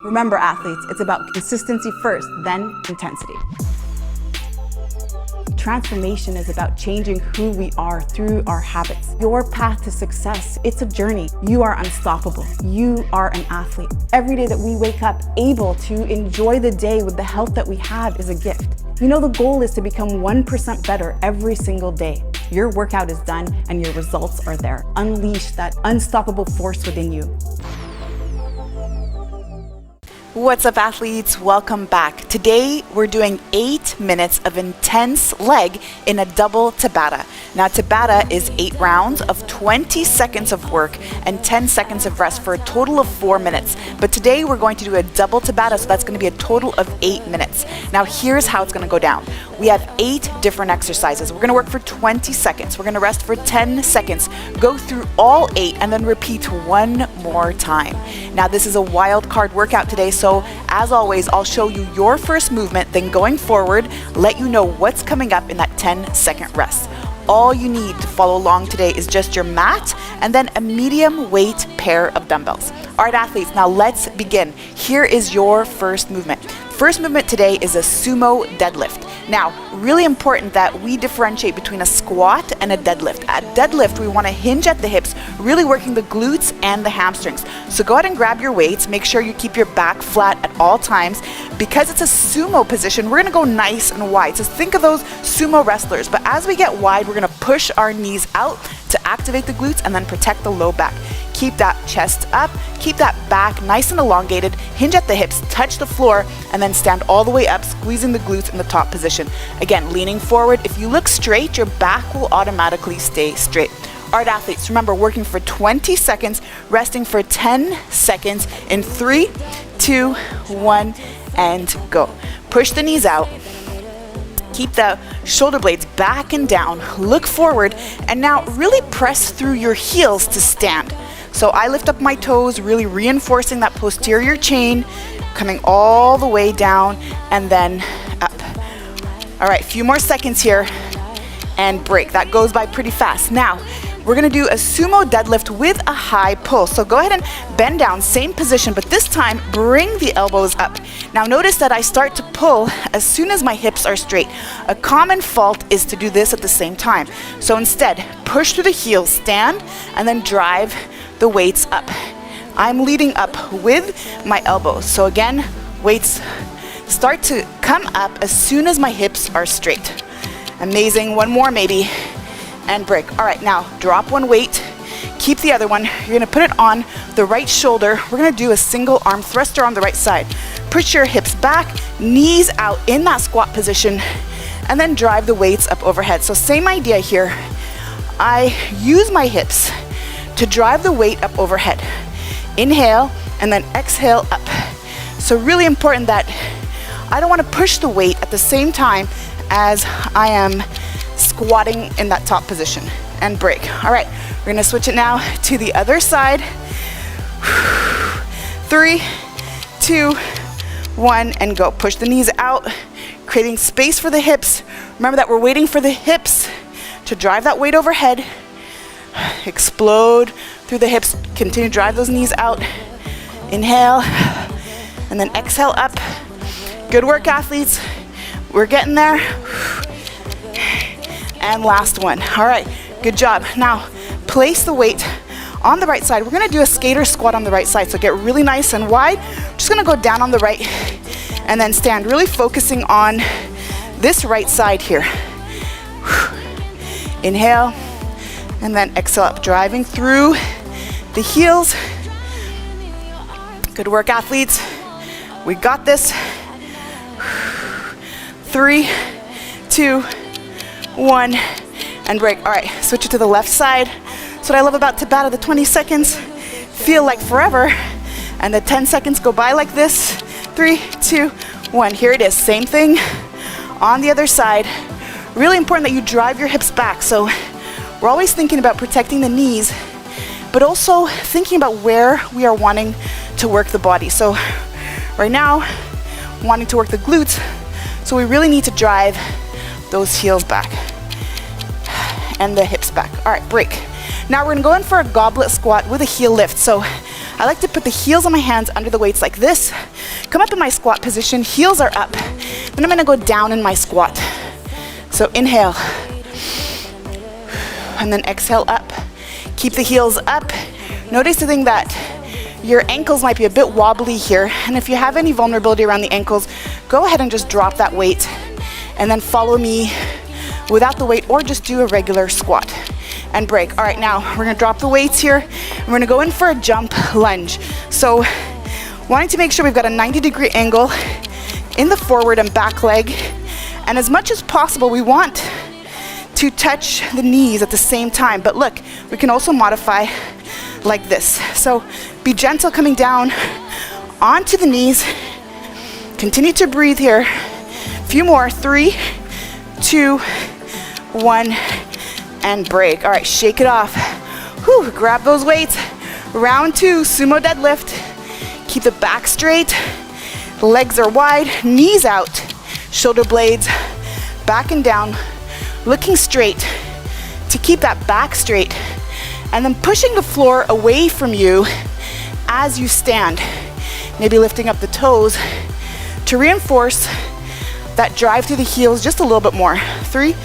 Remember, athletes, it's about consistency first, then intensity. Transformation is about changing who we are through our habits. Your path to success, it's a journey. You are unstoppable. You are an athlete. Every day that we wake up able to enjoy the day with the health that we have is a gift. You know, the goal is to become 1% better every single day. Your workout is done and your results are there. Unleash that unstoppable force within you. What's up, athletes? Welcome back. Today we're doing 8 minutes of intense leg in a double Tabata. Now Tabata is 8 rounds of 20 seconds of work and 10 seconds of rest for a total of 4 minutes. But today we're going to do a double Tabata, so that's going to be a total of 8 minutes. Now here's how it's going to go down. We have 8 different exercises. We're going to work for 20 seconds. We're going to rest for 10 seconds. Go through all 8 and then repeat one more time. Now this is a wild card workout today, so as always, I'll show you your first movement, then going forward, let you know what's coming up in that 10-second rest. All you need to follow along today is just your mat and then a medium weight pair of dumbbells. All right, athletes, now let's begin. Here is your first movement. First movement today is a Sumo Deadlift. Now, really important that we differentiate between a squat and a deadlift. At deadlift, we want to hinge at the hips, really working the glutes and the hamstrings. So go ahead and grab your weights. Make sure you keep your back flat at all times. Because it's a sumo position, we're going to go nice and wide. So think of those sumo wrestlers. But as we get wide, we're going to push our knees out to activate the glutes and then protect the low back. Keep that chest up, keep that back nice and elongated, hinge at the hips, touch the floor, and then stand all the way up, squeezing the glutes in the top position. Again, leaning forward. If you look straight, your back will automatically stay straight. All right, athletes, remember, working for 20 seconds, resting for 10 seconds in 3, 2, 1, and go. Push the knees out. Keep the shoulder blades back and down. Look forward, and now really press through your heels to stand. So I lift up my toes, really reinforcing that posterior chain, coming all the way down and then up. All right, a few more seconds here and break. That goes by pretty fast. Now, we're gonna do a sumo deadlift with a high pull. So go ahead and bend down, same position, but this time bring the elbows up. Now notice that I start to pull as soon as my hips are straight. A common fault is to do this at the same time. So instead, push through the heels, stand, and then drive the weights up. I'm leading up with my elbows. So again, weights start to come up as soon as my hips are straight. Amazing, one more maybe, and break. All right, now drop one weight, keep the other one. You're gonna put it on the right shoulder. We're gonna do a single arm thruster on the right side. Push your hips back, knees out in that squat position, and then drive the weights up overhead. So same idea here. I use my hips to drive the weight up overhead. Inhale, and then exhale up. So really important that I don't wanna push the weight at the same time as I am squatting in that top position, and break. All right, we're gonna switch it now to the other side. 3, 2, 1, and go. Push the knees out, creating space for the hips. Remember that we're waiting for the hips to drive that weight overhead. Explode through the hips. Continue to drive those knees out. Inhale, and then exhale up. Good work, athletes. We're getting there. And last one. All right, good job. Now, place the weight on the right side. We're gonna do a skater squat on the right side, so get really nice and wide. Just gonna go down on the right and then stand, really focusing on this right side here. Inhale, and then exhale up, driving through the heels. Good work, athletes. We got this. 3, 2, 1, and break. All right, switch it to the left side. That's what I love about Tabata. The 20 seconds feel like forever, and the 10 seconds go by like this. 3, 2, 1. Here it is. Same thing on the other side. Really important that you drive your hips back. So we're always thinking about protecting the knees, but also thinking about where we are wanting to work the body. So right now, wanting to work the glutes, so we really need to drive those heels back and the hips back. All right, break. Now we're gonna go in for a goblet squat with a heel lift. So I like to put the heels of my hands under the weights like this. Come up in my squat position, heels are up. Then I'm gonna go down in my squat. So inhale. And then exhale up. Keep the heels up. Noticing that your ankles might be a bit wobbly here. And if you have any vulnerability around the ankles, go ahead and just drop that weight. And then follow me without the weight, or just do a regular squat and break. All right, now we're gonna drop the weights here. And we're gonna go in for a jump lunge. So wanting to make sure we've got a 90-degree angle in the forward and back leg. And as much as possible, we want to touch the knees at the same time. But look, we can also modify like this. So be gentle coming down onto the knees. Continue to breathe here. A few more, 3, 2, 1, and break. All right, shake it off. Whew, grab those weights. Round 2, sumo deadlift. Keep the back straight, legs are wide, knees out, shoulder blades back and down, looking straight to keep that back straight, and then pushing the floor away from you as you stand. Maybe lifting up the toes to reinforce that drive through the heels just a little bit more. 3,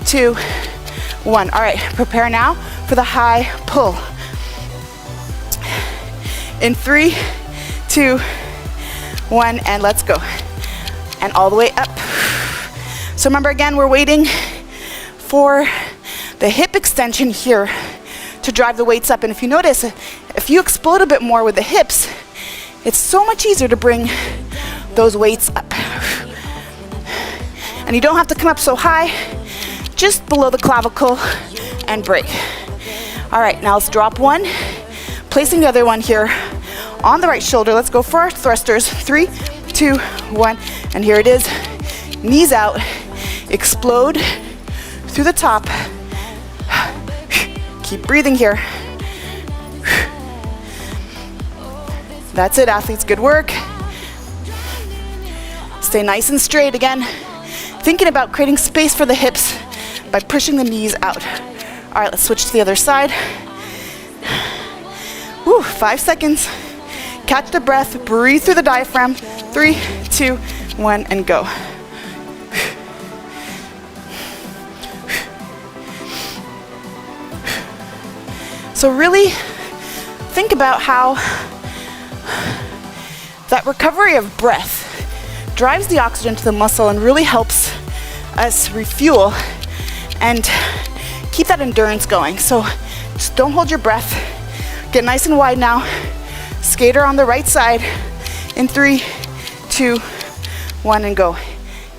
2, 1. All right, prepare now for the high pull. In 3, 2, 1, and let's go. And all the way up. So remember, again, we're waiting for the hip extension here to drive the weights up. And if you notice, if you explode a bit more with the hips, it's so much easier to bring those weights up. And you don't have to come up so high, just below the clavicle, and break. All right, now let's drop one, placing the other one here on the right shoulder. Let's go for our thrusters. 3, 2, 1, and here it is. Knees out, explode through the top. Keep breathing here. That's it, athletes, good work. Stay nice and straight again. Thinking about creating space for the hips by pushing the knees out. All right, let's switch to the other side. Woo, 5 seconds. Catch the breath, breathe through the diaphragm. 3, 2, 1, and go. So really think about how that recovery of breath drives the oxygen to the muscle and really helps us refuel and keep that endurance going. So just don't hold your breath. Get nice and wide now. Skater on the right side. In 3, 2, 1, and go.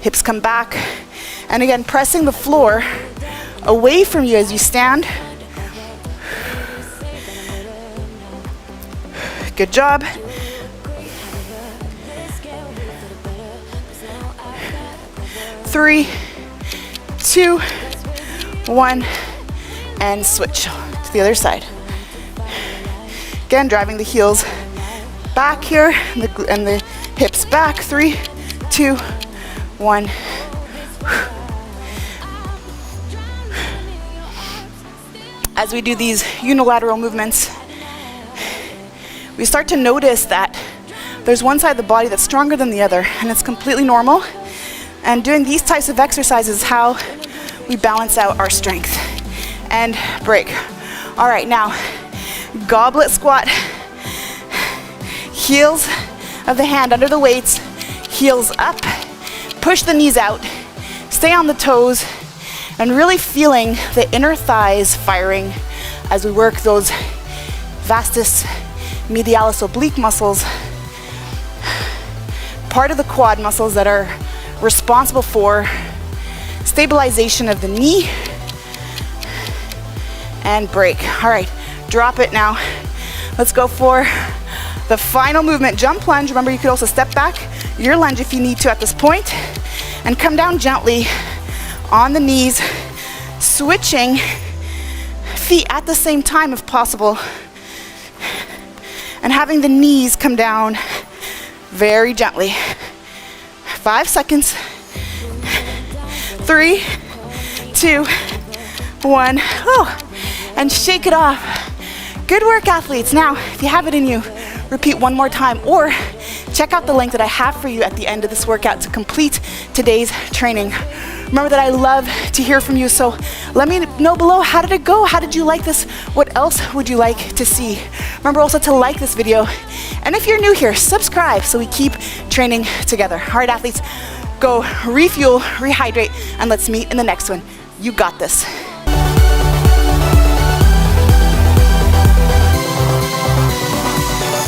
Hips come back. And again, pressing the floor away from you as you stand. Good job. Three, 2, 1, and switch to the other side. Again, driving the heels back here and the hips back. 3, 2, 1. As we do these unilateral movements, we start to notice that there's one side of the body that's stronger than the other, and it's completely normal. And doing these types of exercises is how we balance out our strength. And break. All right, now, goblet squat. Heels of the hand under the weights, heels up. Push the knees out. Stay on the toes, and really feeling the inner thighs firing as we work those vastus medialis oblique muscles, part of the quad muscles that are responsible for stabilization of the knee, and break. All right, drop it now. Let's go for the final movement, jump lunge. Remember, you could also step back your lunge if you need to at this point, and come down gently on the knees, switching feet at the same time if possible, and having the knees come down very gently. 5 seconds. 3, 2, 1. Oh, and shake it off. Good work, athletes. Now, if you have it in you, repeat one more time, or check out the link that I have for you at the end of this workout to complete today's training. Remember that I love to hear from you, so let me know below, how did it go? How did you like this? What else would you like to see? Remember also to like this video, and if you're new here, subscribe so we keep training together. All right, athletes, go refuel, rehydrate, and let's meet in the next one. You got this.